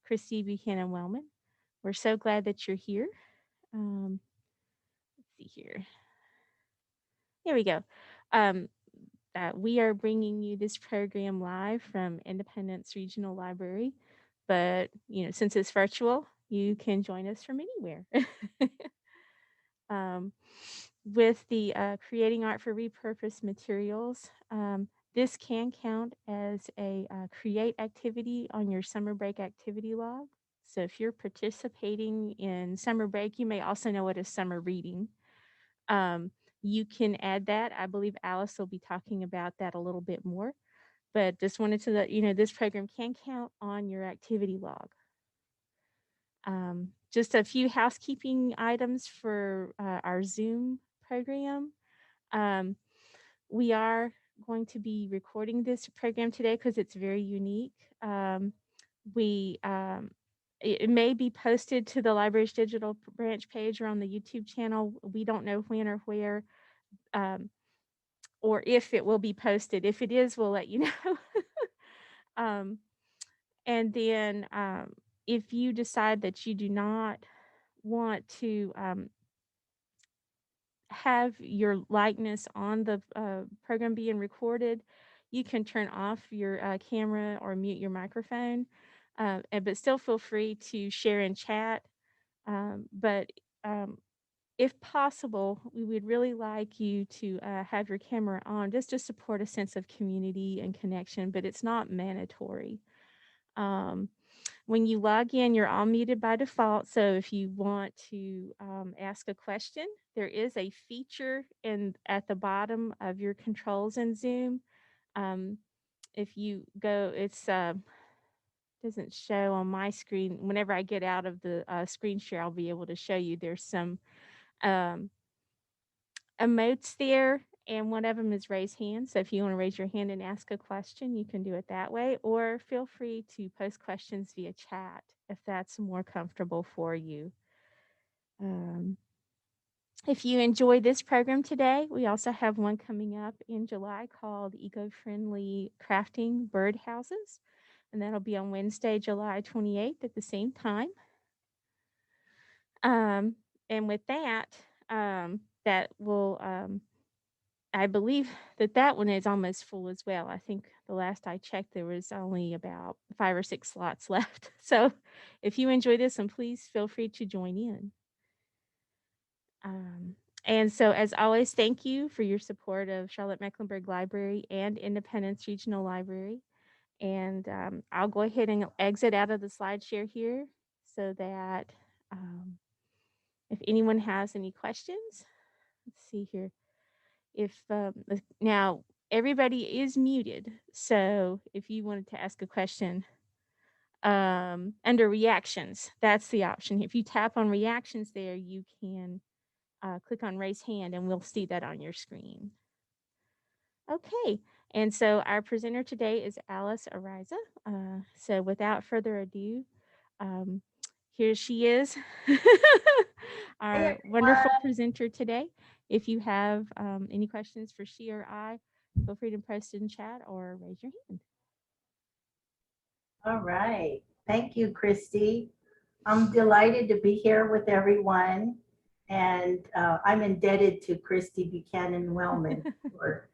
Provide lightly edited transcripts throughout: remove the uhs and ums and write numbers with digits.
Christy Buchanan Wellman. We're so glad that you're here. Let's see here. Here we go. Um, we are bringing you this program live from Independence Regional Library, but since it's virtual, you can join us from anywhere. um, with the Creating Art for Repurposed Materials, this can count as a create activity on your summer break activity log. So if you're participating in summer break, you may also know it as summer reading. You can add that. I believe Alice will be talking about that a little bit more, but just wanted to let you know this program can count on your activity log. Just a few housekeeping items for our Zoom program. We are going to be recording this program today because it's very unique. It may be posted to the library's digital branch page or on the YouTube channel. We don't know when or where, or if it will be posted. If it is, we'll let you know. And then if you decide that you do not want to have your likeness on the program being recorded, you can turn off your camera or mute your microphone, but still feel free to share in chat. But if possible, we would really like you to have your camera on just to support a sense of community and connection, but it's not mandatory. When you log in, you're all muted by default. So if you want to ask a question, there is a feature at the bottom of your controls in Zoom. If you go, it's doesn't show on my screen. Whenever I get out of the screen share, I'll be able to show you. There's some emotes there, and one of them is raise hand. So if you want to raise your hand and ask a question, you can do it that way, or feel free to post questions via chat if that's more comfortable for you. If you enjoyed this program today, we also have one coming up in July called Eco-Friendly Crafting Birdhouses, and that'll be on Wednesday, July 28th at the same time. And with that, that will I believe that one is almost full as well. I think the last I checked, there was only about 5 or 6 slots left. So if you enjoy this, and please feel free to join in. And so, as always, thank you for your support of Charlotte-Mecklenburg Library and Independence Regional Library. And I'll go ahead and exit out of the slide share here so that if anyone has any questions, let's see here. If now everybody is muted, so if you wanted to ask a question under reactions, that's the option. If you tap on reactions there, you can click on raise hand and we'll see that on your screen. Okay, and so our presenter today is Alice Ariza. So without further ado, here she is, our wonderful presenter today. If you have any questions for she or I, feel free to post in chat or raise your hand. All right. Thank you, Christy. I'm delighted to be here with everyone. And I'm indebted to Christy Buchanan Wellman for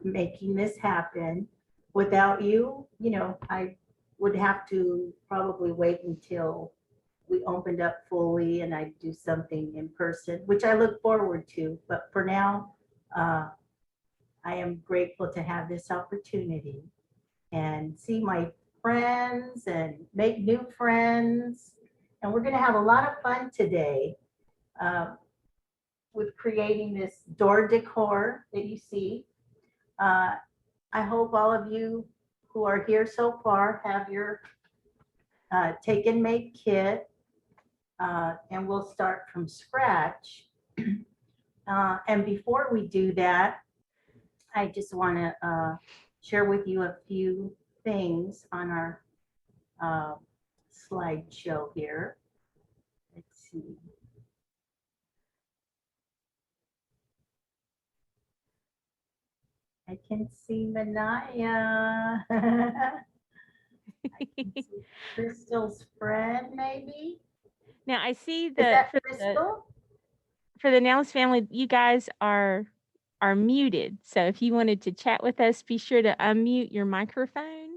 making this happen. Without you, I would have to probably wait until we opened up fully and I do something in person, which I look forward to. But for now, I am grateful to have this opportunity and see my friends and make new friends. And we're going to have a lot of fun today with creating this door decor that you see. I hope all of you who are here so far have your take and make kit, and we'll start from scratch. And before we do that, I just want to share with you a few things on our slideshow here. Let's see. I can see Manaya. Crystal's friend, maybe? Now I see Is the that Crystal? for the Nellis family, you guys are muted. So if you wanted to chat with us, be sure to unmute your microphone.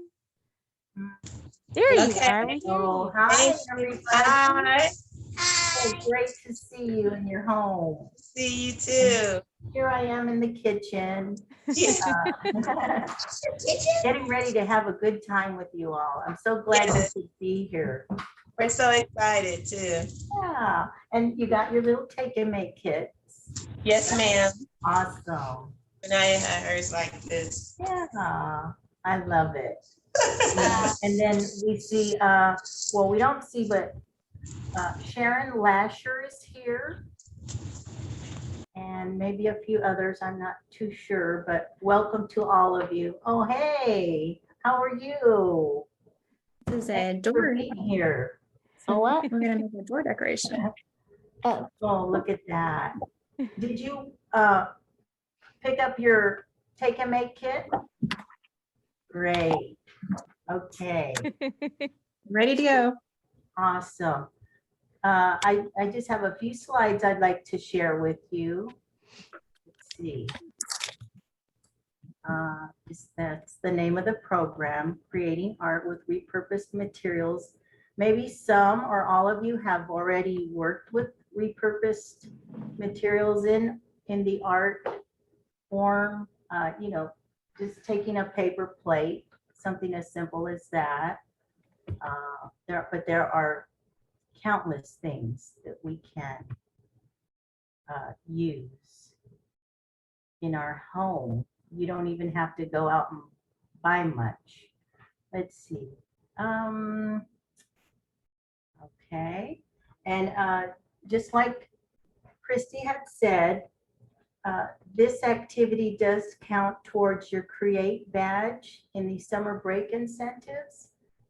There you Okay. are. We hear Oh, you. hi, Thank you. everybody. Bye. So great to see you in your home. See you too. Here I am in the kitchen, Yeah. getting ready to have a good time with you all. I'm so glad you Yes. could be here. We're so excited too. Yeah, and you got your little take and make kits. Yes, ma'am. Awesome. Anaya had hers like this. Yeah, I love it. And then we see, well, we don't see, but Sharon Lasher is here. And maybe a few others, I'm not too sure, but welcome to all of you. Oh, hey, how are you? This is a Thanks for door. being here. So what? We're gonna make a door decoration. Oh, Oh, look at that. Did you pick up your take and make kit? Great. Okay, ready to go. awesome. I just have a few slides I'd like to share with you. Let's see. That's the name of the program, Creating Art with Repurposed Materials. Maybe some or all of you have already worked with repurposed materials in the art form. You know, just taking a paper plate, something as simple as that. But there are countless things that we can use in our home. You don't even have to go out and buy much. Let's see. Okay. And just like Christy had said, this activity does count towards your Create badge in the summer break incentives.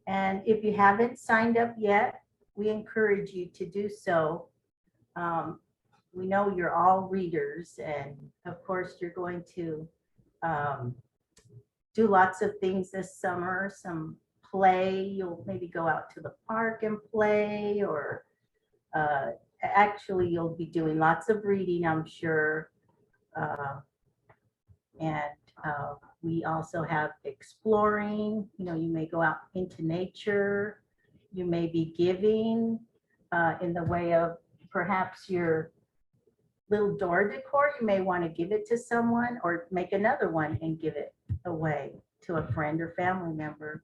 And if you haven't signed up yet, we encourage you to do so. We know you're all readers, and of course, you're going to do lots of things this summer, some play. You'll maybe go out to the park and play, or actually, you'll be doing lots of reading, I'm sure. And we also have exploring. You know, you may go out into nature. You may be giving in the way of perhaps your little door decor. You may want to give it to someone or make another one and give it away to a friend or family member.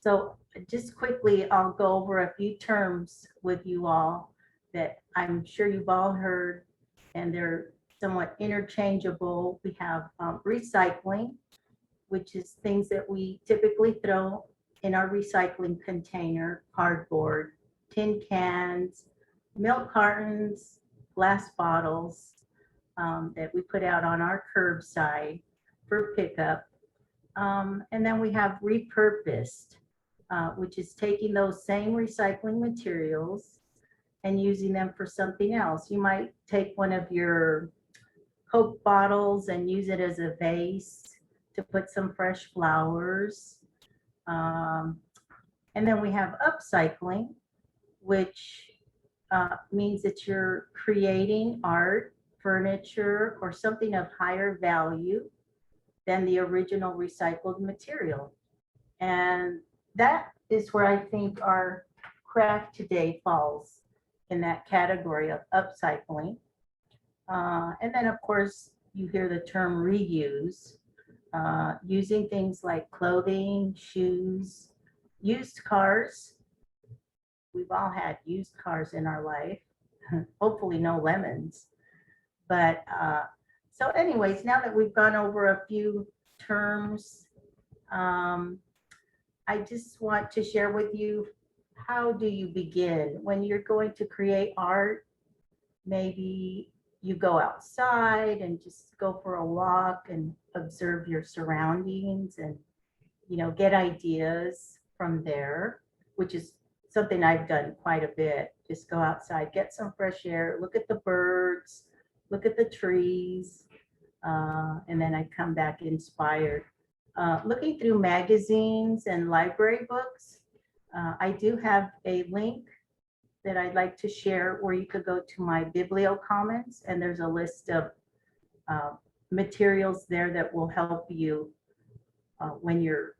So just quickly, I'll go over a few terms with you all that I'm sure you've all heard, and they're somewhat interchangeable. We have recycling, which is things that we typically throw in our recycling container: cardboard, tin cans, milk cartons, glass bottles that we put out on our curbside for pickup. And then we have repurposed, which is taking those same recycling materials and using them for something else. You might take one of your Coke bottles and use it as a vase to put some fresh flowers. And then we have upcycling, which means that you're creating art, furniture, or something of higher value than the original recycled material. And that is where I think our craft today falls in that category of upcycling. And then, of course, you hear the term reuse, using things like clothing, shoes, used cars. We've all had used cars in our life, hopefully no lemons. But so anyways, now that we've gone over a few terms, I just want to share with you, how do you begin when you're going to create art? Maybe you go outside and just go for a walk and observe your surroundings and, you know, get ideas from there, which is something I've done quite a bit. Just go outside, get some fresh air, look at the birds, look at the trees, and then I come back inspired. looking through magazines and library books, I do have a link that I'd like to share where you could go to my Bibliocommons, and there's a list of materials there that will help you when you're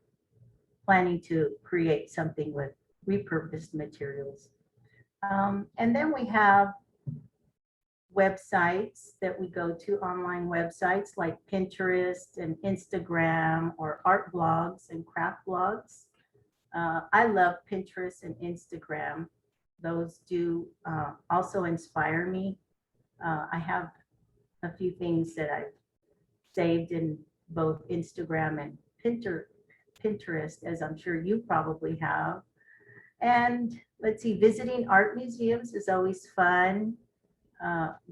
planning to create something with repurposed materials. And then we have websites that we go to, online websites like Pinterest and Instagram, or art blogs and craft blogs. I love Pinterest and Instagram. Those do also inspire me. I have a few things that I've saved in both Instagram and Pinterest, as I'm sure you probably have. And let's see, visiting art museums is always fun.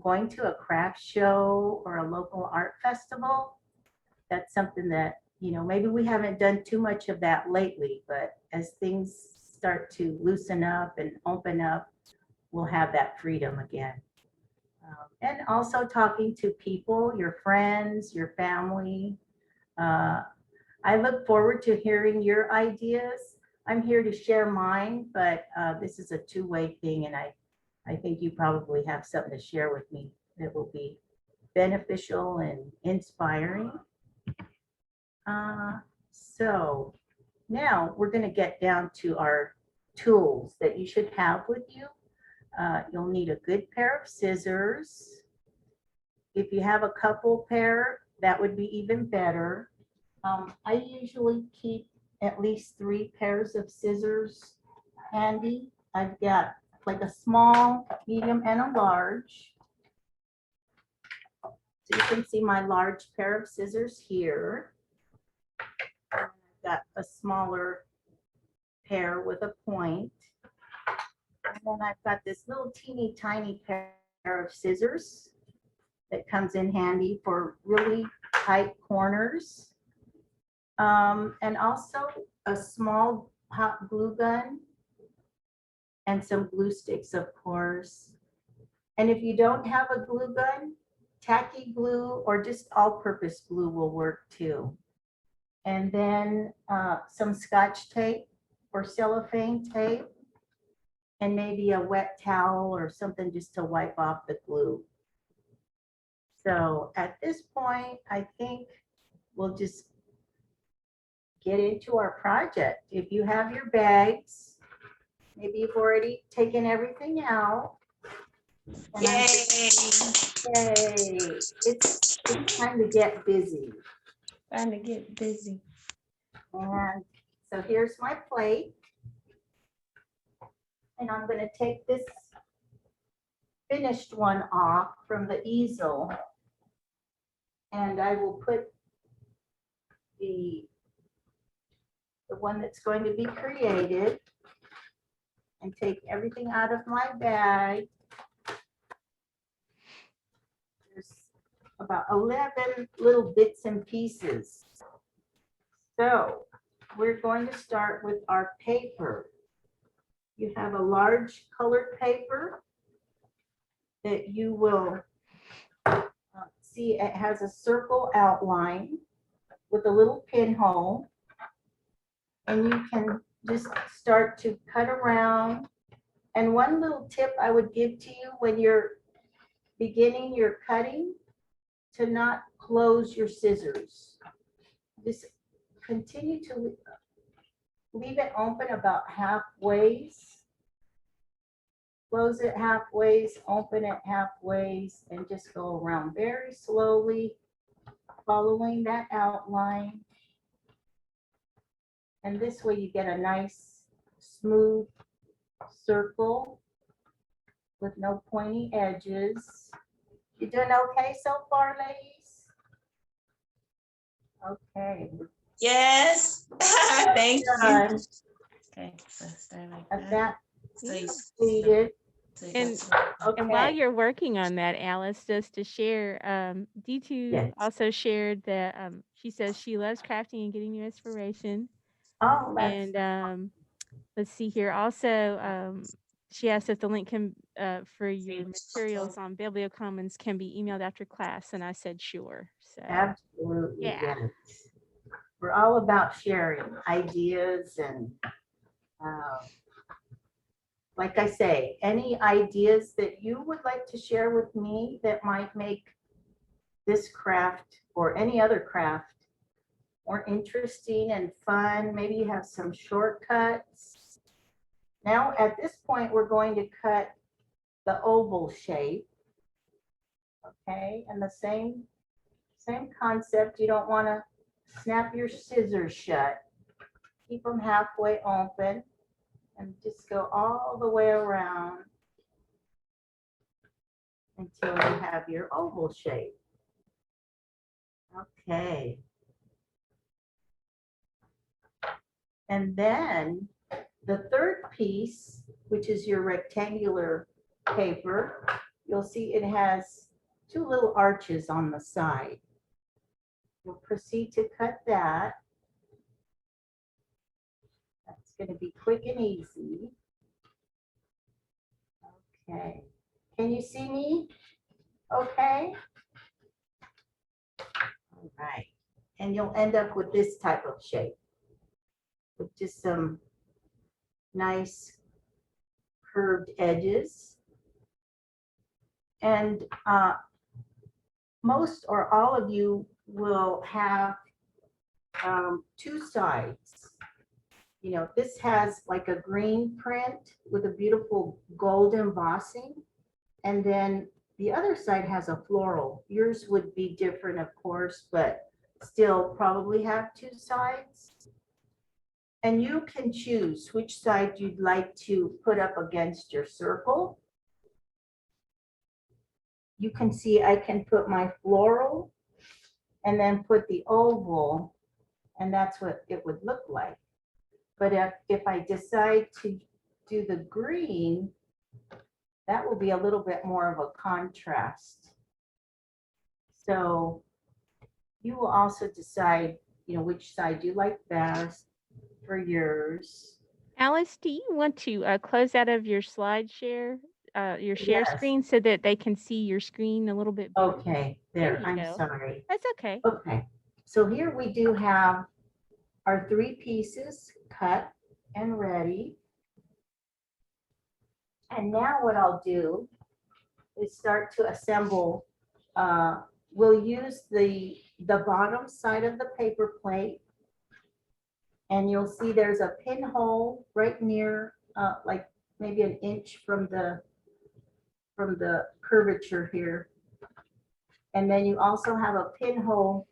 Going to a craft show or a local art festival, that's something that, you know, maybe we haven't done too much of that lately, but as things start to loosen up and open up, we'll have that freedom again. And also talking to people, your friends, your family. I look forward to hearing your ideas. I'm here to share mine, but this is a two-way thing, and I think you probably have something to share with me that will be beneficial and inspiring. So now we're going to get down to our tools that you should have with you. You'll need a good pair of scissors. If you have a couple pair, that would be even better. I usually keep at least 3 pairs of scissors handy. I've got like a small, medium, and a large. So you can see my large pair of scissors here. I've got a smaller pair with a point. And then I've got this little teeny tiny pair of scissors that comes in handy for really tight corners. And also a small hot glue gun and some glue sticks, of course. And if you don't have a glue gun, tacky glue or just all-purpose glue will work too. And then some Scotch tape or cellophane tape, and maybe a wet towel or something just to wipe off the glue. So at this point, I think we'll just get into our project. If you have your bags, maybe you've already taken everything out. And Yay. Yay. It's time to get busy. Time to get busy. And so here's my plate. And I'm going to take this finished one off from the easel. And I will put the one that's going to be created and take everything out of my bag. There's about 11 little bits and pieces. So we're going to start with our paper. You have a large colored paper that you will see it has a circle outline with a little pinhole. And you can just start to cut around. And one little tip I would give to you when you're beginning your cutting, to not close your scissors. Just continue to leave it open about halfway. Close it halfway, open it halfway, and just go around very slowly, following that outline. And this way you get a nice, smooth circle with no pointy edges. You doing okay so far, ladies? Okay. Yes. Thank you. Done. Okay, so start like Of that. that So you completed. And Okay. And while you're working on that, Alice, just to share, D2 Yes. also shared that she says she loves crafting and getting new inspiration. Oh, that's And let's see here. Also, she asked if the link can for your materials on Bibliocommons can be emailed after class, and I said sure. So absolutely yeah. yes. we're all about sharing ideas and like I say, any ideas that you would like to share with me that might make this craft or any other craft more interesting and fun. Maybe you have some shortcuts. Now at this point, we're going to cut the oval shape. Okay, and the same concept. You don't want to snap your scissors shut. Keep them halfway open and just go all the way around until you have your oval shape. Okay. And then the third piece, which is your rectangular paper, you'll see it has two little arches on the side. You'll proceed to cut that. That's going to be quick and easy. Okay. Can you see me? Okay. All right. And you'll end up with this type of shape with just some nice curved edges. And most or all of you will have two sides. You know, this has like a green print with a beautiful gold embossing. And then the other side has a floral. Yours would be different, of course, but still probably have two sides. And you can choose which side you'd like to put up against your circle. You can see I can put my floral and then put the oval, and that's what it would look like. But if I decide to do the green, that will be a little bit more of a contrast. So you will also decide, you know, which side you like best for yours. Alice, do you want to close out of your slide share, your share Yes. screen so that they can see your screen a little bit better? Okay, There there, you I'm go. sorry. That's okay. Okay, so here we do have our three pieces cut and ready. And now what I'll do is start to assemble. We'll use the bottom side of the paper plate. And you'll see there's a pinhole right near, like maybe an inch from the curvature here. And then you also have a pinhole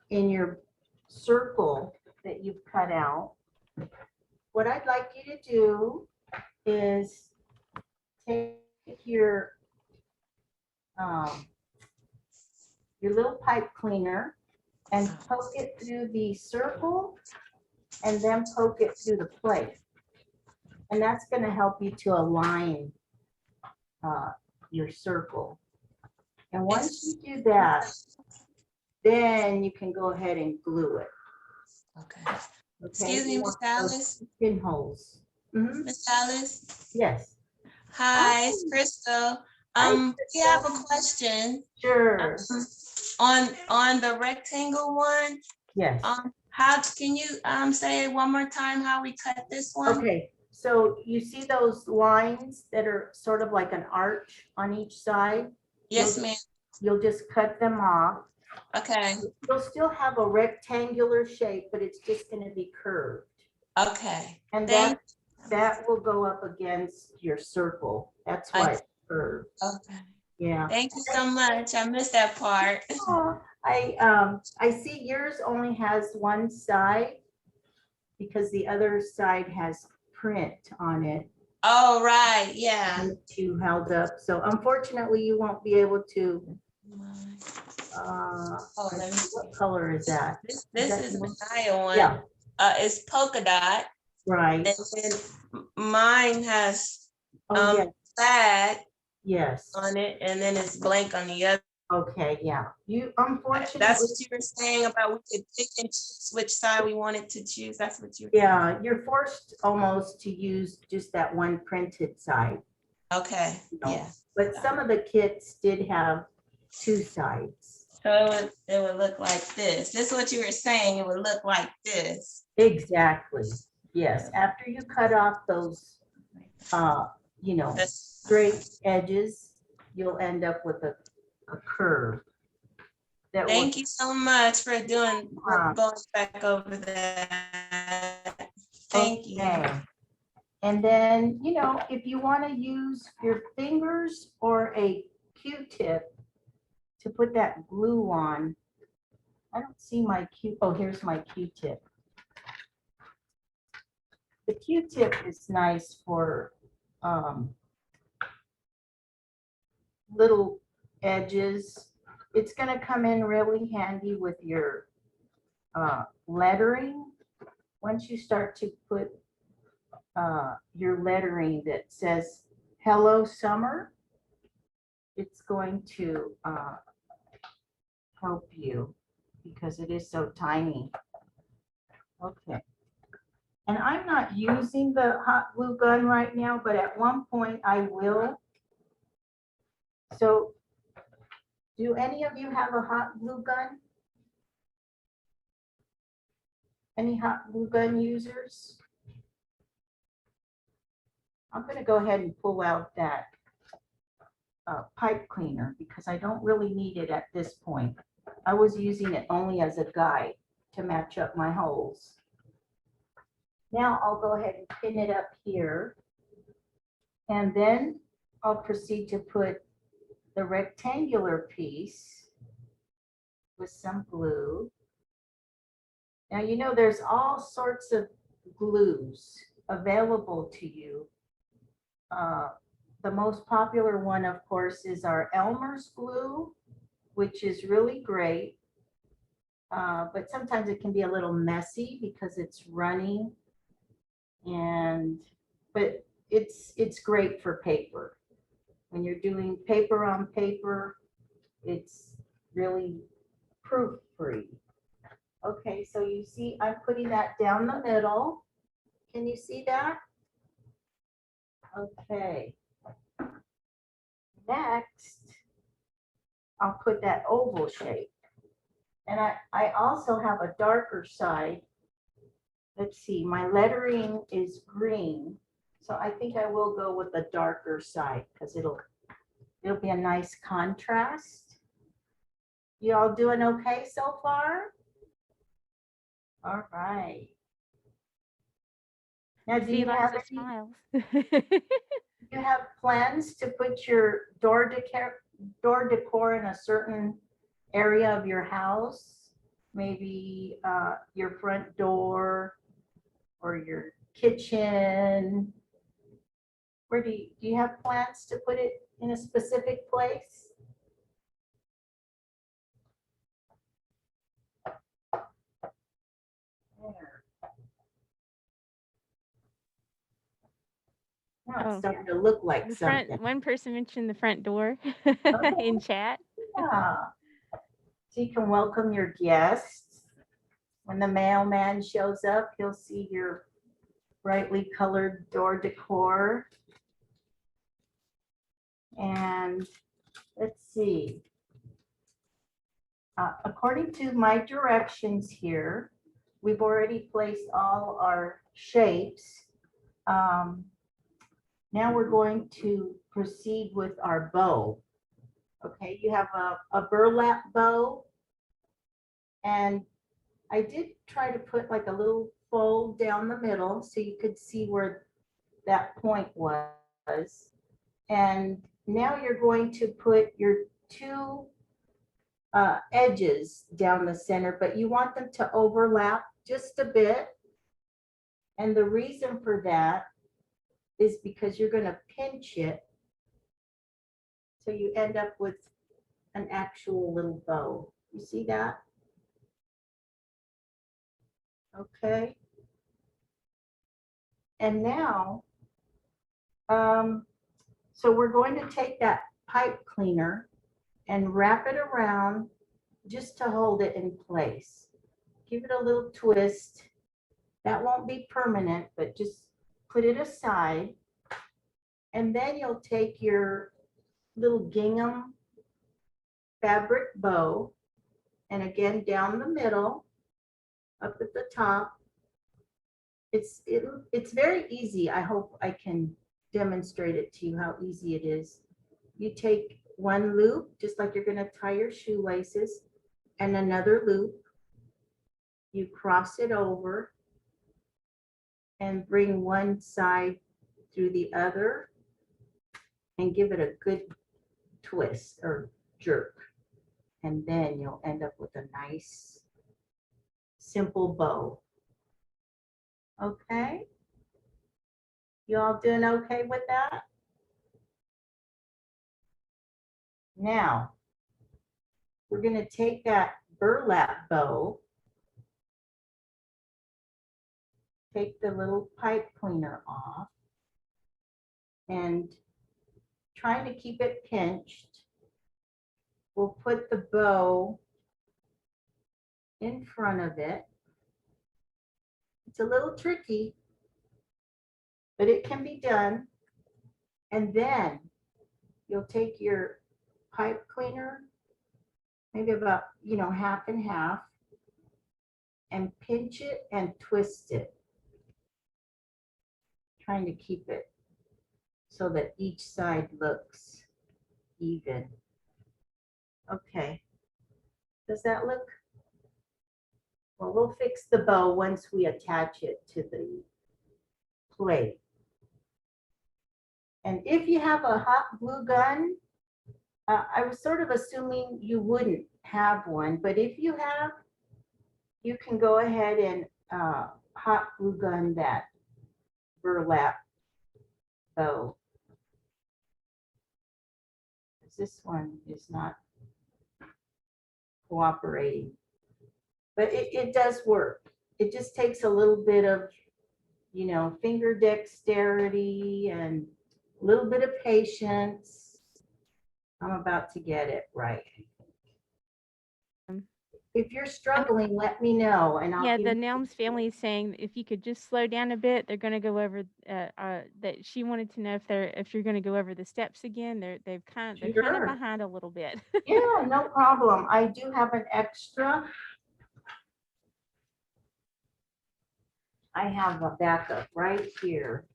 in your circle that you've cut out. What I'd like you to do is take your little pipe cleaner and poke it through the circle and then poke it through the plate. And that's going to help you to align your circle. And once you do that, then you can go ahead and glue it. Okay. Okay? Excuse me, You Miss want those Alice. pinholes. Mhm. Miss Alice. Yes. Hi, it's Crystal. Hi, We have a Crystal. question. Sure. On the rectangle one, Yes. how can you say it one more time how we cut this one? Okay, so you see those lines that are sort of like an arch on each side? Yes, ma'am. You'll just cut them off. Okay. You'll still have a rectangular shape, but it's just going to be curved. Okay. And Thank that will go up against your circle. That's why it's curved. Okay. Yeah. Thank you so much. I missed that part. Oh, I see yours only has one side because the other side has print on it. Oh, right. Yeah. You held up. So unfortunately, you won't be able to. Let me see. What color is that? This is the Naya one. Yeah, It's polka dot. right. And then mine has Oh, yes. sad Yes. on it, and then it's blank on the other. Okay, yeah. You unfortunately. That's what you were saying about we could pick and choose which side we wanted to choose. That's what you. Yeah, you're forced almost to use just that one printed side. Okay. You know. Yeah. But some of the kits did have two sides. So it would look like this. This is what you were saying. It would look like this. Exactly. Yes, after you cut off those, you know, This. straight edges, you'll end up with a curve. That will, Thank you so much for doing, Uh, going back over that. Thank you. okay. And then, you know, if you want to use your fingers or a Q-tip to put that glue on, I don't see my oh, here's my Q-tip. The Q-tip is nice for little edges. It's going to come in really handy with your lettering. Once you start to put your lettering that says "Hello Summer," it's going to help you because it is so tiny. Okay. And I'm not using the hot glue gun right now, but at one point I will. So do any of you have a hot glue gun? Any hot glue gun users? I'm going to go ahead and pull out that pipe cleaner because I don't really need it at this point. I was using it only as a guide to match up my holes. Now I'll go ahead and pin it up here. And then I'll proceed to put the rectangular piece with some glue. Now, you know, there's all sorts of glues available to you. The most popular one, of course, is our Elmer's glue, which is really great. But sometimes it can be a little messy because it's running. But it's great for paper. When you're doing paper on paper, it's really proof-free. Okay, so you see I'm putting that down the middle. Can you see that? Okay. Next, I'll put that oval shape. And I also have a darker side. Let's see, my lettering is green. So I think I will go with the darker side because it'll be a nice contrast. You all doing okay so far? All right. Now, do See you lots have of any, smiles. you have plans to put your door decor in a certain area of your house? Maybe your front door or your kitchen? Where do you have plans to put it in a specific place? There. Now it's Oh, starting to look like the something. front, one person mentioned the front door Okay. in chat. Yeah. So you can welcome your guests. When the mailman shows up, he'll see your brightly colored door decor. And let's see. According to my directions here, we've already placed all our shapes. Now we're going to proceed with our bow. Okay, you have a burlap bow. And I did try to put like a little fold down the middle so you could see where that point was. And now you're going to put your two edges down the center, but you want them to overlap just a bit. And the reason for that is because you're going to pinch it. So you end up with an actual little bow. You see that? Okay. And now, so we're going to take that pipe cleaner and wrap it around just to hold it in place. Give it a little twist. That won't be permanent, but just put it aside. And then you'll take your little gingham fabric bow and again down the middle, up at the top. It's very easy. I hope I can demonstrate it to you how easy it is. You take one loop, just like you're going to tie your shoelaces, and another loop. You cross it over and bring one side through the other and give it a good twist or jerk. And then you'll end up with a nice, simple bow. Okay? You all doing okay with that? Now, we're going to take that burlap bow, take the little pipe cleaner off, and trying to keep it pinched, we'll put the bow in front of it. It's a little tricky, but it can be done. And then you'll take your pipe cleaner, maybe about, half and half, and pinch it and twist it, trying to keep it so that each side looks even. Okay. Does that look? Well, we'll fix the bow once we attach it to the plate. And if you have a hot glue gun, I was sort of assuming you wouldn't have one, but if you have, you can go ahead and hot glue gun that burlap bow. This one is not cooperating, but it does work. It just takes a little bit of, finger dexterity and a little bit of patience. I'm about to get it right. If you're struggling, let me know and I'll Yeah, give the you- Nelms family is saying if you could just slow down a bit, they're going to go over that she wanted to know if you're going to go over the steps again. They're kind of Sure. behind a little bit. Yeah, no problem. I do have an extra. I have a backup right here.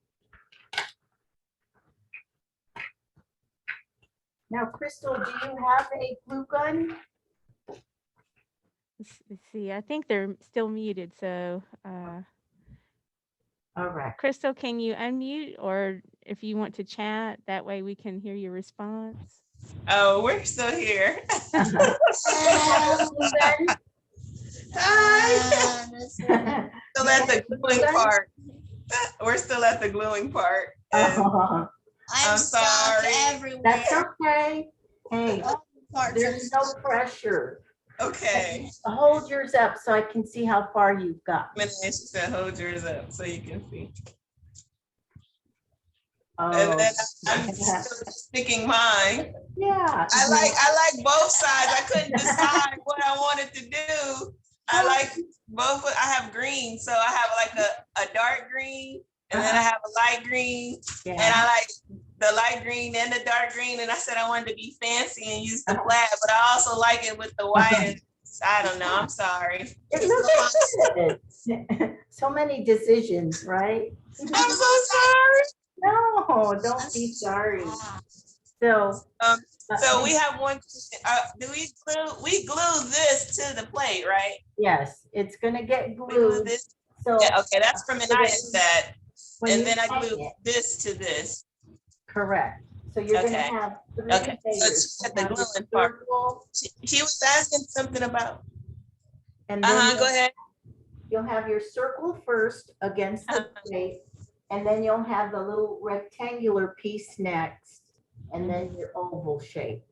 Now, Crystal, do you have a glue gun? Let's see. I think they're still muted. So, All right. Crystal, can you unmute, or if you want to chat, that way we can hear your response. Oh, we're still here. Hi. Still at the gluing part. We're still at the gluing part. And Oh, I'm sorry. Everywhere. that's okay. Hey, All parts there's no pressure. Okay. Hold yours up so I can see how far you've got. She said, hold yours up so you can see. Oh, And then I'm still sticking mine. yeah. I like both sides. I couldn't decide what I wanted to do. I like both. I have green, so I have like a dark green, and then I have a light green, and Yeah. I like the light green and the dark green. And I said I wanted to be fancy and use the flat, but I also like it with the white. And I don't know. I'm sorry. It looks good. So many decisions, right? I'm so sorry. No, don't be sorry. So. So we have one. Do we glue? We glue this to the plate, right? Yes, it's gonna get We glue glued. this. So. Yeah. Okay, that's from Anaya's set. when And you then I hang glue it- this to this. Correct. So you're gonna Okay. have three Okay. So layers. it's at the You'll have your gluing part. circle, She was asking something about. and then Go you'll- ahead. you'll have your circle first against the plate, and then you'll have the little rectangular piece next, and then your oval shape.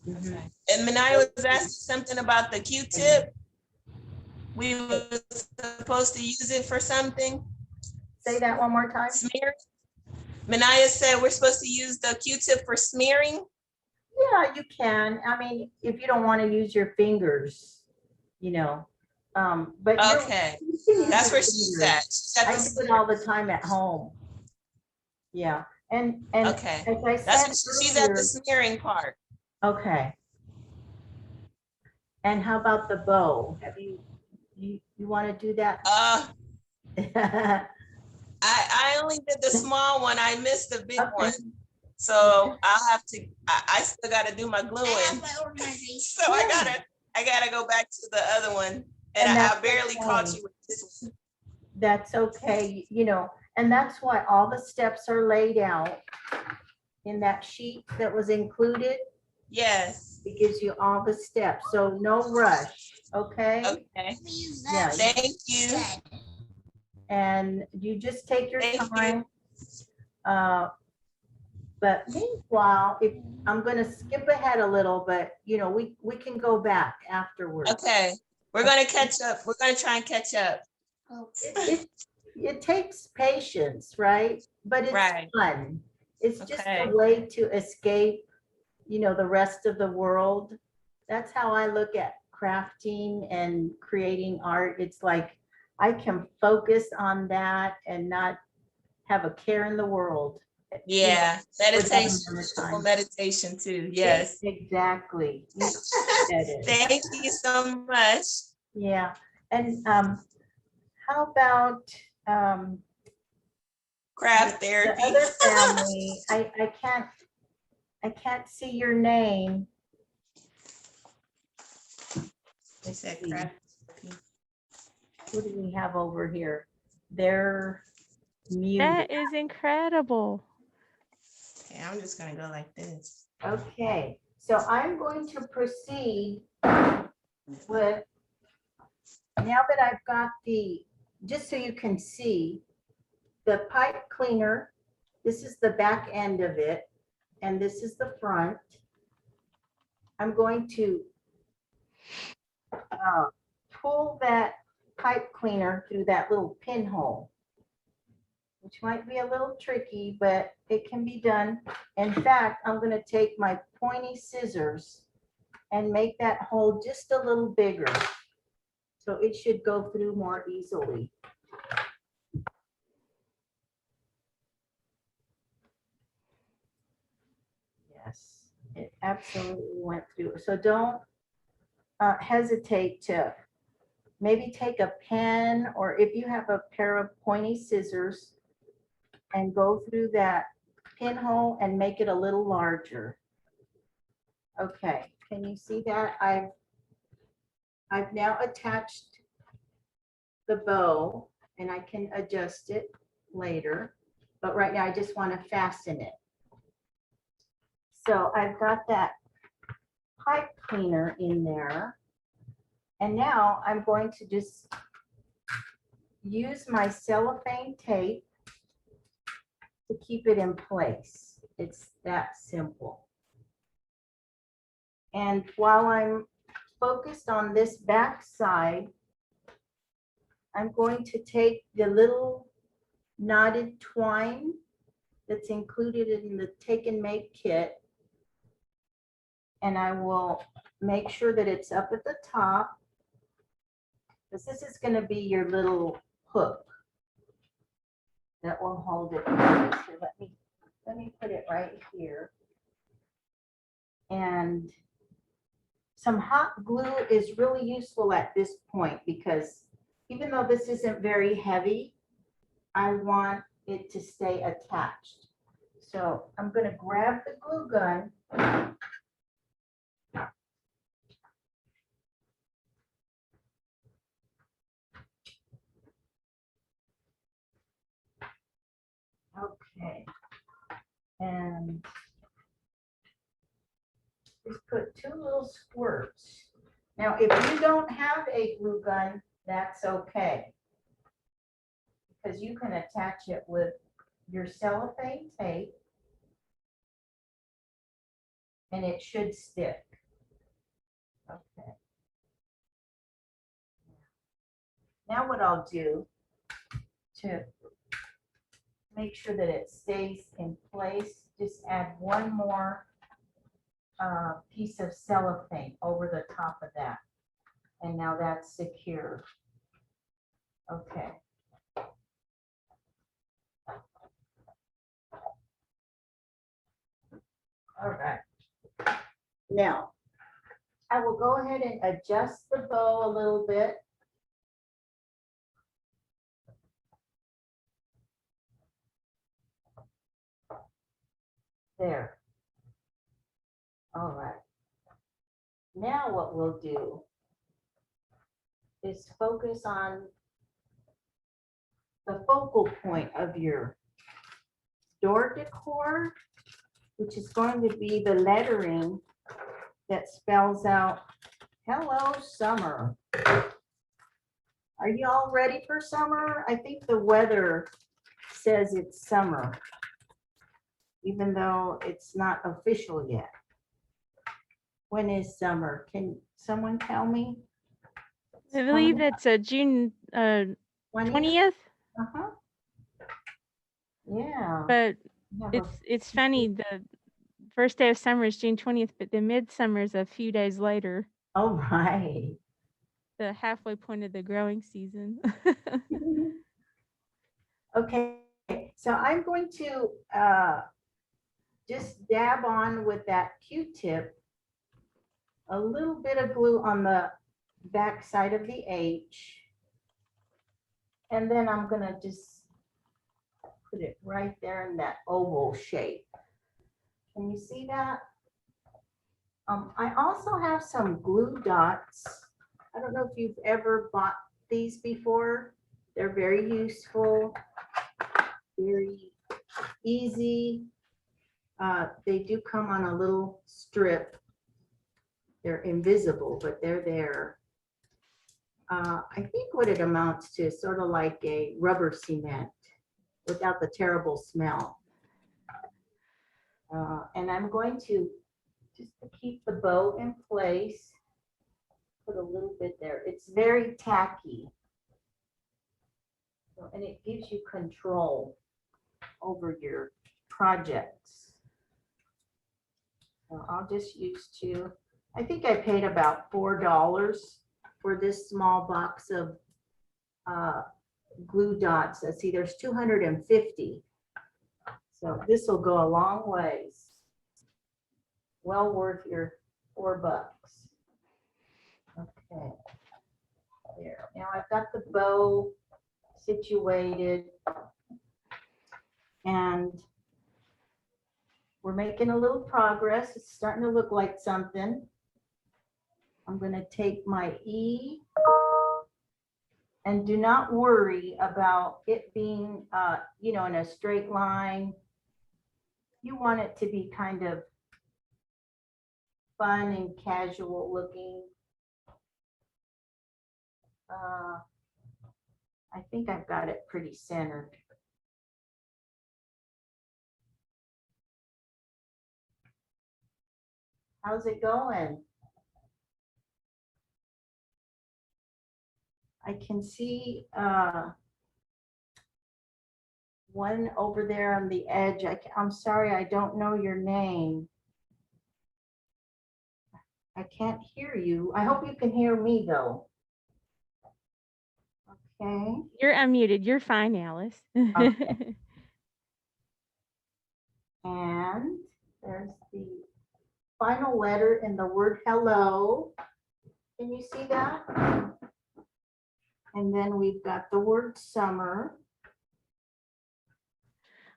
Mhm. And Manaya was asking something about the Q-tip. We were supposed to use it for something. Say that one more time. Smearing. Manaya said we're supposed to use the Q-tip for smearing. Yeah, you can. I mean, if you don't want to use your fingers, but you're- Okay, you can use that's your where she's fingers. at. She's at I the do it all the time at home. Yeah, and Okay, as I that's said she's at earlier, the smearing part. okay. And how about the bow? Have you want to do that? I only did the small one. I missed the big Okay. one. So I'll have to, I still gotta do my gluing. So I gotta go back to the other one. And I barely caught you with this one. That's okay, you know, and that's why all the steps are laid out in that sheet that was included. Yes. It gives you all the steps, so no rush, okay? Okay. Yeah. Thank you. And you just take your Thank time. But meanwhile, if I'm gonna skip ahead a little, but you know, we can go back afterwards. Okay. We're gonna catch up. We're gonna try and catch up. It takes patience, right? But it's fun. It's just a way to escape, you know, the rest of the world. That's how I look at crafting and creating art. It's like I can focus on that and not have a care in the world. Yeah, you know, meditation too. Yes. Exactly. Thank you so much. Yeah. And how about craft therapy? The other family, I can't see your name. They said craft therapy. What do we have over here? They're muted. That is incredible. Okay, I'm just gonna go like this. Okay, so I'm going to proceed with, now that I've got the, just so you can see, the pipe cleaner. This is the back end of it, and this is the front. I'm going to pull that pipe cleaner through that little pinhole, which might be a little tricky, but it can be done. In fact, I'm going to take my pointy scissors and make that hole just a little bigger, so it should go through more easily. Yes, it absolutely went through. So don't hesitate to maybe take a pen, or if you have a pair of pointy scissors, and go through that pinhole and make it a little larger. Okay, can you see that? I've now attached the bow, and I can adjust it later, but right now I just want to fasten it. So I've got that pipe cleaner in there, and now I'm going to just use my cellophane tape to keep it in place. It's that simple. And while I'm focused on this back side, I'm going to take the little knotted twine that's included in the Take and Make kit, and I will make sure that it's up at the top, because this is going to be your little hook that will hold it. So let me put it right here. And some hot glue is really useful at this point, because even though this isn't very heavy, I want it to stay attached. So I'm going to grab the glue gun. Okay. And just put 2 little squirts. Now, if you don't have a glue gun, that's okay, because you can attach it with your cellophane tape and it should stick. Okay. Now what I'll do to make sure that it stays in place, just add one more piece of cellophane over the top of that. And now that's secure. Okay. All right. Now, I will go ahead and adjust the bow a little bit. There. All right. Now what we'll do is focus on the focal point of your door decor, which is going to be the lettering that spells out, hello, summer. Are you all ready for summer? I think the weather says it's summer, even though it's not official yet. When is summer? Can someone tell me? I believe it's June 20th, Uh-huh. Yeah. but We have a- it's funny, the first day of summer is June 20th, but the midsummer is a few days later, Oh, right. the halfway point of the growing season. Okay, so I'm going to just dab on with that Q-tip a little bit of glue on the back side of the H. And then I'm gonna just put it right there in that oval shape. Can you see that? I also have some glue dots. I don't know if you've ever bought these before. They're very useful, very easy. They do come on a little strip. They're invisible, but they're there. I think what it amounts to is sort of like a rubber cement without the terrible smell. And I'm going to, just to keep the bow in place, put a little bit there. It's very tacky. And it gives you control over your projects. So I'll just use two. I think I paid about $4 for this small box of glue dots. Let's see, there's 250. So this will go a long ways. Well worth your $4. Okay. There. Now I've got the bow situated. And we're making a little progress. It's starting to look like something. I'm going to take my E, and do not worry about it being, in a straight line. You want it to be kind of fun and casual looking. I think I've got it pretty centered. How's it going? I can see one over there on the edge. I'm sorry, I don't know your name. I can't hear you. I hope you can hear me though. Okay. You're unmuted. You're fine, Alice. Okay. And there's the final letter in the word hello. Can you see that? And then we've got the word summer.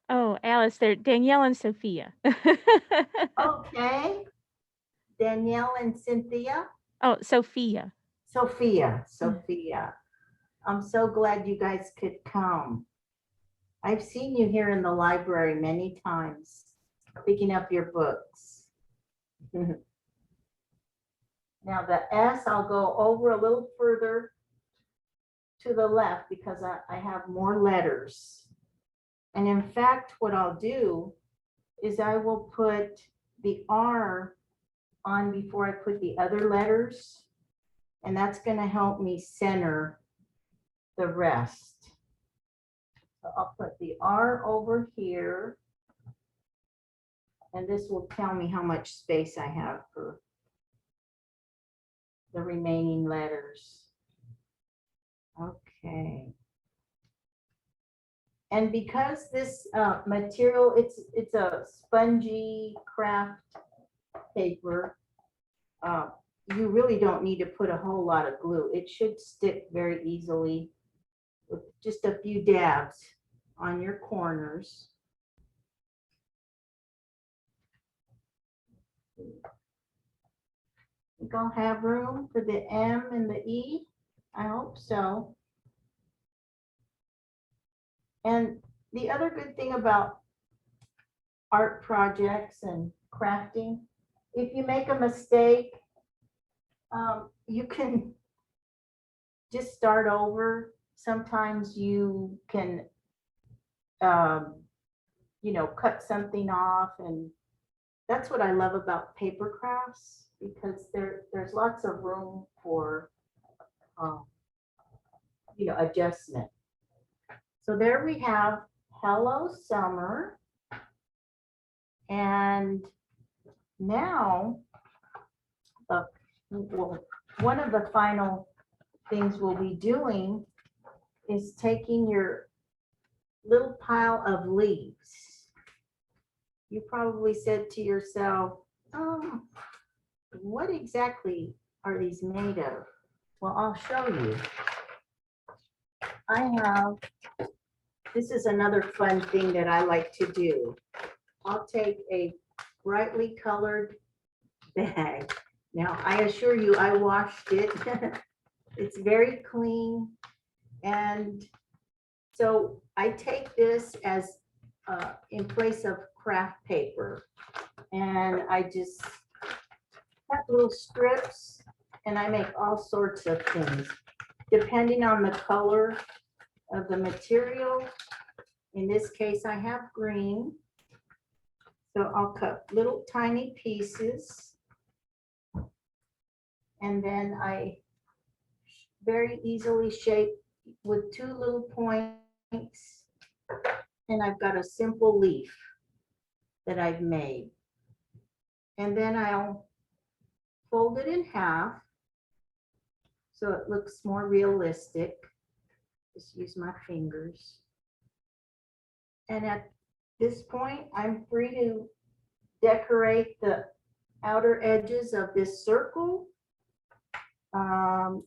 Oh, Alice, they're Danielle and Sophia. Okay. Danielle and Cynthia. Oh, Sophia. Sophia. I'm so glad you guys could come. I've seen you here in the library many times, picking up your books. Now the S, I'll go over a little further to the left because I have more letters. And in fact, what I'll do is I will put the R on before I put the other letters. And that's going to help me center the rest. So I'll put the R over here. And this will tell me how much space I have for the remaining letters. Okay. And because this material, it's a spongy craft paper, you really don't need to put a whole lot of glue. It should stick very easily with just a few dabs on your corners. I think I'll have room for the M and the E. I hope so. And the other good thing about art projects and crafting, if you make a mistake, you can just start over. Sometimes you can, you know, cut something off, and that's what I love about paper crafts, because there's lots of room for, you know, adjustment. So there we have Hello Summer. And now, well, one of the final things we'll be doing is taking your little pile of leaves. You probably said to yourself, oh, what exactly are these made of? Well, I'll show you. I have, this is another fun thing that I like to do. I'll take a brightly colored bag. Now, I assure you, I washed it. It's very clean. And so I take this as in place of craft paper. And I just cut little strips, and I make all sorts of things, depending on the color of the material. In this case, I have green. So I'll cut little tiny pieces. And then I very easily shape with two little points. And I've got a simple leaf that I've made. And then I'll fold it in half so it looks more realistic. Just use my fingers. And at this point, I'm free to decorate the outer edges of this circle.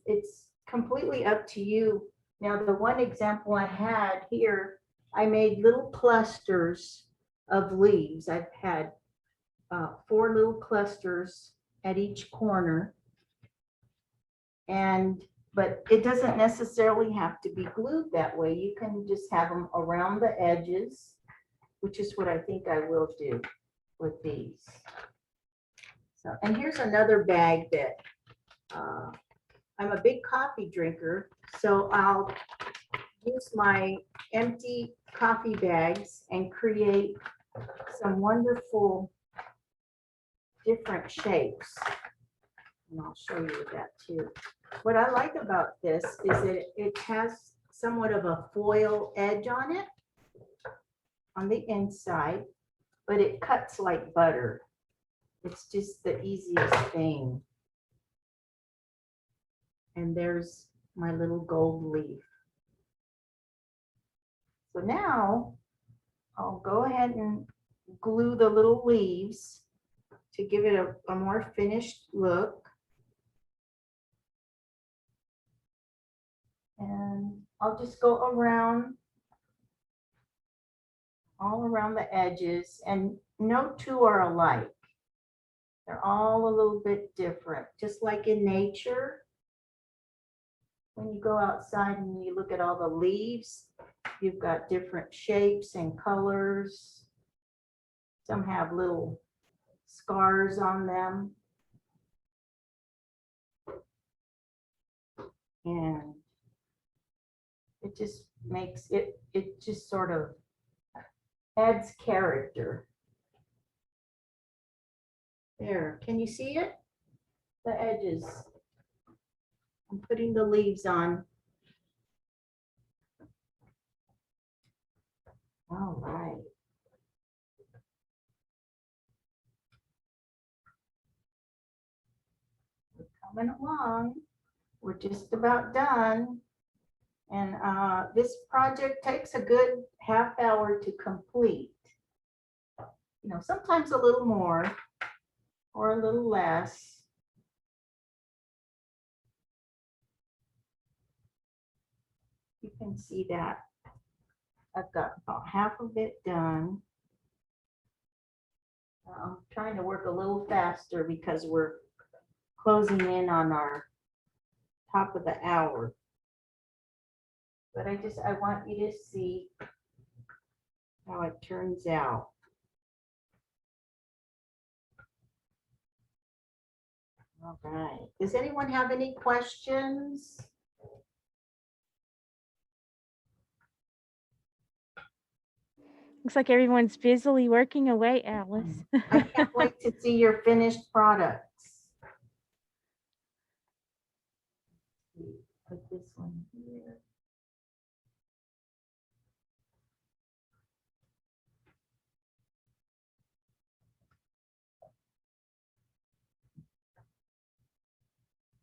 It's completely up to you. Now, the one example I had here, I made little clusters of leaves. I've had 4 little clusters at each corner. But it doesn't necessarily have to be glued that way. You can just have them around the edges, which is what I think I will do with these. So, and here's another bag that I'm a big coffee drinker, so I'll use my empty coffee bags and create some wonderful different shapes. And I'll show you that too. What I like about this is that it has somewhat of a foil edge on it, on the inside, but it cuts like butter. It's just the easiest thing. And there's my little gold leaf. So now I'll go ahead and glue the little leaves to give it a more finished look. And I'll just go around, all around the edges, and no two are alike. They're all a little bit different, just like in nature. When you go outside and you look at all the leaves, you've got different shapes and colors. Some have little scars on them. And it just makes it just sort of adds character. There, can you see it? The edges. I'm putting the leaves on. All right. We're coming along. We're just about done. And this project takes a good half hour to complete. You know, sometimes a little more or a little less. You can see that I've got about half of it done. I'm trying to work a little faster because we're closing in on our top of the hour. But I want you to see how it turns out. All right. Does anyone have any questions? Looks like everyone's busily working away, Alice. I can't wait to see your finished products. Put this one here.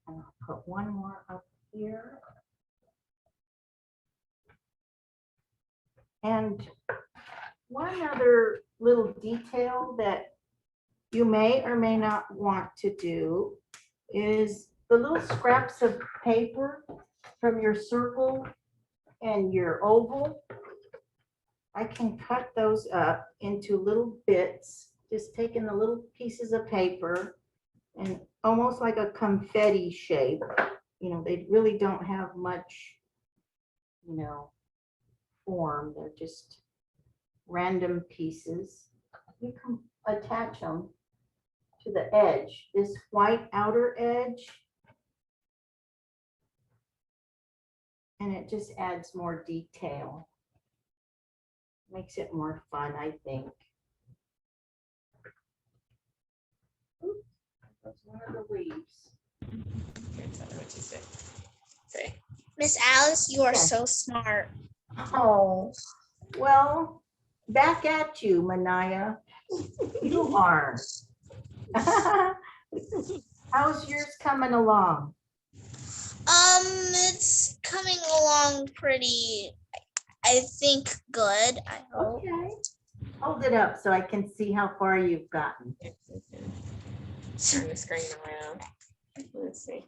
And I'll put one more up here. And one other little detail that you may or may not want to do is the little scraps of paper from your circle and your oval. I can cut those up into little bits, just taking the little pieces of paper and almost like a confetti shape. You know, they really don't have much, form. They're just random pieces. You can attach them to the edge, this white outer edge. And it just adds more detail. Makes it more fun, I think. Oops, that's one of the leaves. Tell me what you say. Say. Miss Alice, you are Yes. so smart. Oh, well, back at you, Manaya. You are. How's yours coming along? It's coming along pretty, I think, good. I hope. Okay. Hold it up so I can see how far you've gotten. Turn the screen around. Let's see.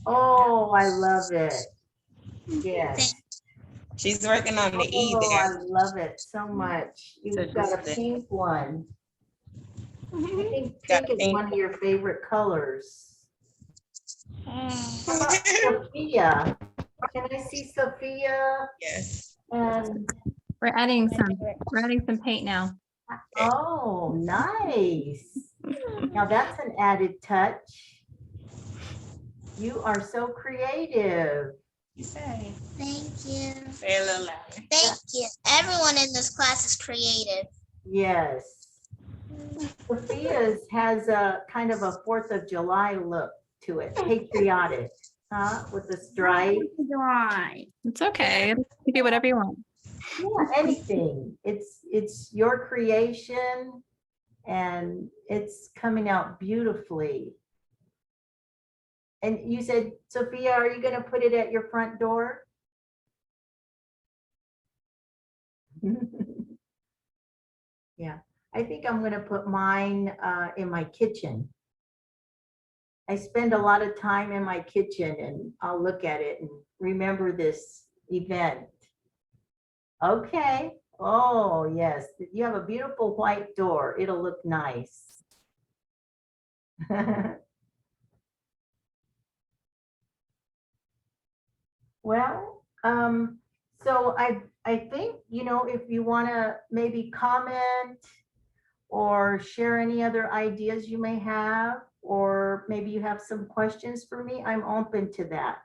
Oh, I love it. Yes. She's working on the E Oh, I there. love it so much. So You've got a just the- pink one. I think Got pink is pink. one of your favorite colors. Mm. Sophia, can I see Sophia? Yes. And, We're adding some paint now. oh, nice. Now that's an added touch. You are so creative. You say. Thank you. Say a little louder. Thank you. Everyone in this class is creative. Yes. Sophia's has a kind of a 4th of July look to it, patriotic, huh? With the stripe. Dry. It's okay. You can do whatever you want. Yeah, anything. It's your creation and it's coming out beautifully. And you said, Sophia, are you going to put it at your front door? Yeah, I think I'm going to put mine in my kitchen. I spend a lot of time in my kitchen and I'll look at it and remember this event. Okay. Oh, yes. You have a beautiful white door. It'll look nice. Well, so I think, if you want to maybe comment or share any other ideas you may have, or maybe you have some questions for me, I'm open to that.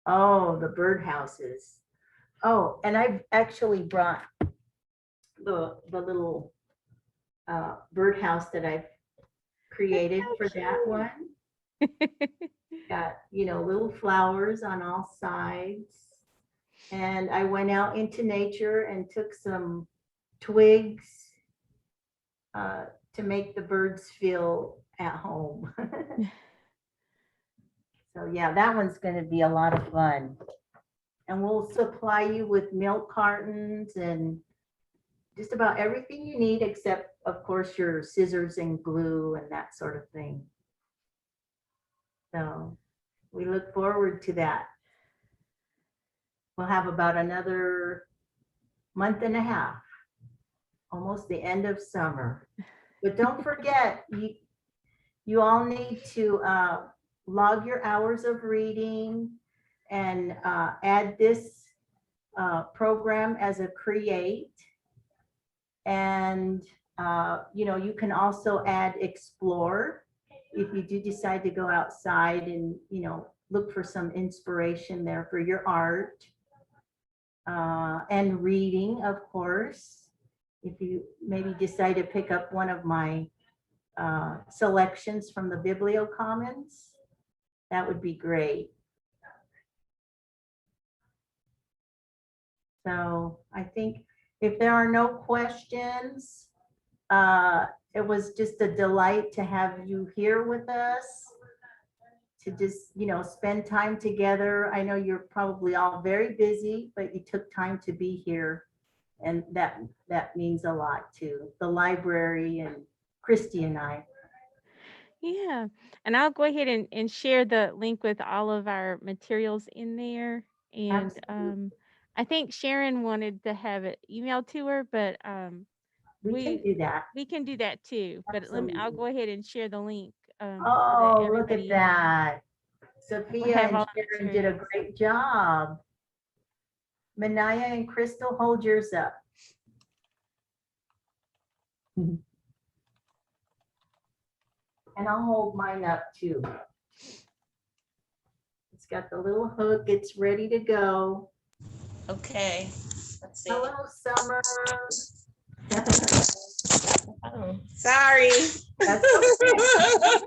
Oh, the birdhouses. Oh, and I've actually brought the little birdhouse that I've created for that one. Got, little flowers on all sides. And I went out into nature and took some twigs to make the birds feel at home. So yeah, that one's going to be a lot of fun. And we'll supply you with milk cartons and just about everything you need, except of course your scissors and glue and that sort of thing. So We look forward to that. We'll have about another month and a half, almost the end of summer. But don't forget, you all need to log your hours of reading and add this program as a create. And you can also add explore if you do decide to go outside and look for some inspiration there for your art. And reading, of course, if you maybe decide to pick up one of my selections from the Bibliocommons, that would be great. So I think if there are no questions, it was just a delight to have you here with us, to just, spend time together. I know you're probably all very busy, but you took time to be here. And that means a lot to the library and Christy and I. Yeah. And I'll go ahead and share the link with all of our materials in there. And Absolutely. I think Sharon wanted to have it emailed to her, but We can do that. we can do that too. But I'll Absolutely. go ahead and share the link. So that Oh, look at everybody that. will Sophia have and all the Sharon did a materials. great job. Manaya and Crystal, hold yours up. And I'll hold mine up too. It's got the little hook. It's ready to go. Okay. Let's see. Hello, Summer. Oh, sorry. That's okay.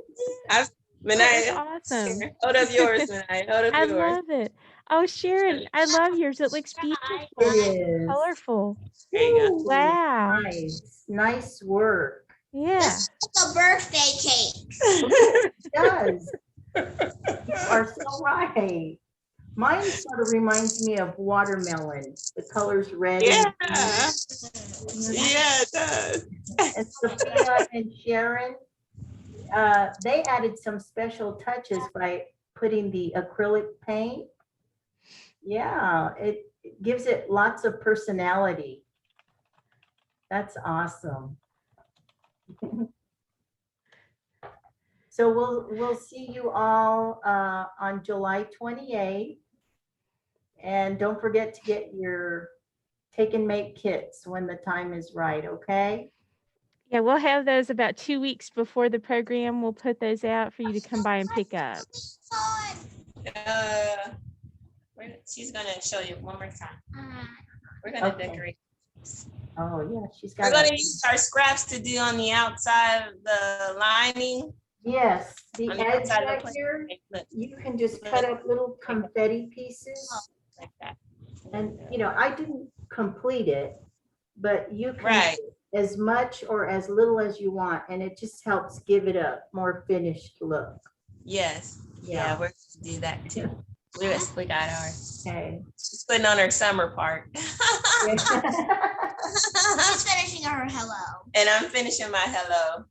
That Manaya, was awesome. hold up yours, Manaya. Hold up I yours. love it. Oh, Sharon, I love yours. It looks beautiful. It is. Colorful. There you go. Ooh, Wow. nice. Nice work. Yeah. This is a birthday cake. It does. You are so right. Mine sort of reminds me of watermelon. The color's red. Yeah. And Yeah, it does. and Sophia and Sharon, they added some special touches by putting the acrylic paint. Yeah, it gives it lots of personality. That's awesome. So we'll see you all on July 28th. And don't forget to get your take and make kits when the time is right, okay? Yeah, we'll have those about 2 weeks before the program. We'll put those out for you to come by and pick up. She's gonna show you one more time. We're gonna Okay. decorate. Oh yeah, she's We're got gonna use our scraps to do on the outside of the lining. yes, the On the edge outside of the right plate. here, Look, you can just cut up little confetti pieces. like that. And I didn't complete it, but you can Right. do as much or as little as you want, and it just helps give it a more finished look. Yes. Yeah. Yeah, we're gonna do that too. We got ours. Okay. She's putting on her summer part. She's finishing her hello. And I'm finishing my hello.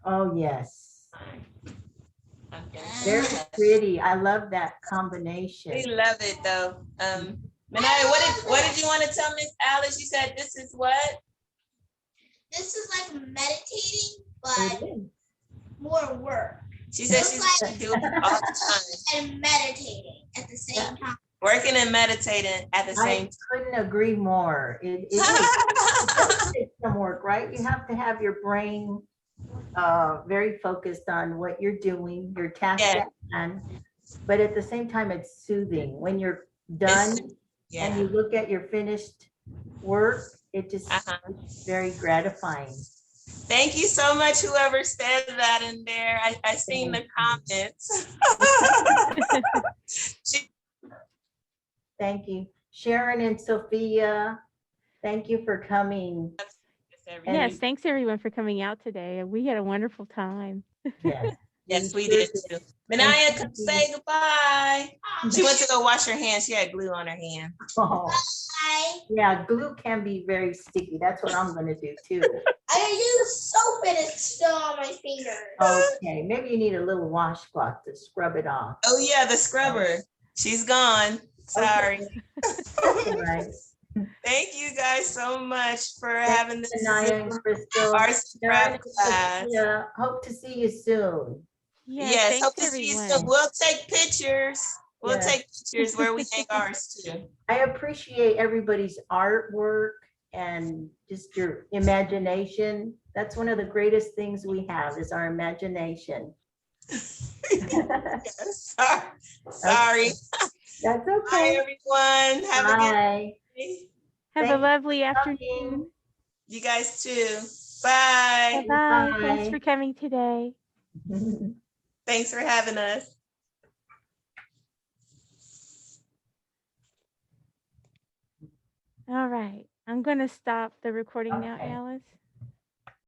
Oh, yes. I'm Very finishing my- pretty. I love that combination. We love it though. Manaya, what did you want to tell Miss Alice? You said this is what? This is like meditating, It but is. more work. She said she's gonna do it all the time. And meditating at the same time. Working and meditating at the same I couldn't agree more. It is. It does take some work, right? You have to have your brain very focused on what you're doing, your task Yeah. at hand. But at the same time, it's soothing. When you're done and Yeah. you look at your finished work, it just it's very gratifying. Thank you so much, whoever said that in there. I seen the comments. Thank you. Sharon and Sophia, thank you for coming. Yes, thanks everyone for coming out today. We had a wonderful time. Yes. Yes, we did too. Manaya, come say goodbye. She went to go wash her hands. She had glue on her hand. Oh, I yeah, glue can be very sticky. That's what I'm gonna do too. use soap open. It's still on my fingers. Okay, maybe you need a little washcloth to scrub it off. Oh yeah, the scrubber. She's gone. Sorry. That's all right. Thank you guys so much for Thanks, having this Anaya and Zoom Crystal. arts and Darn, craft class. hope to see you soon. Yes, Yes, hope thanks to see you soon. everyone. We'll take pictures. We'll Yes. take pictures where we take ours too. I appreciate everybody's artwork and just your imagination. That's one of the greatest things we have is our imagination. Yes. Sorry. That's Bye okay. everyone. Have a good Bye. day. Have a Thanks lovely for afternoon. coming. You guys too. Bye. Bye-bye. Thanks Bye. for coming today. Thanks for having us. All right. I'm going to stop the recording now, Okay. Alice.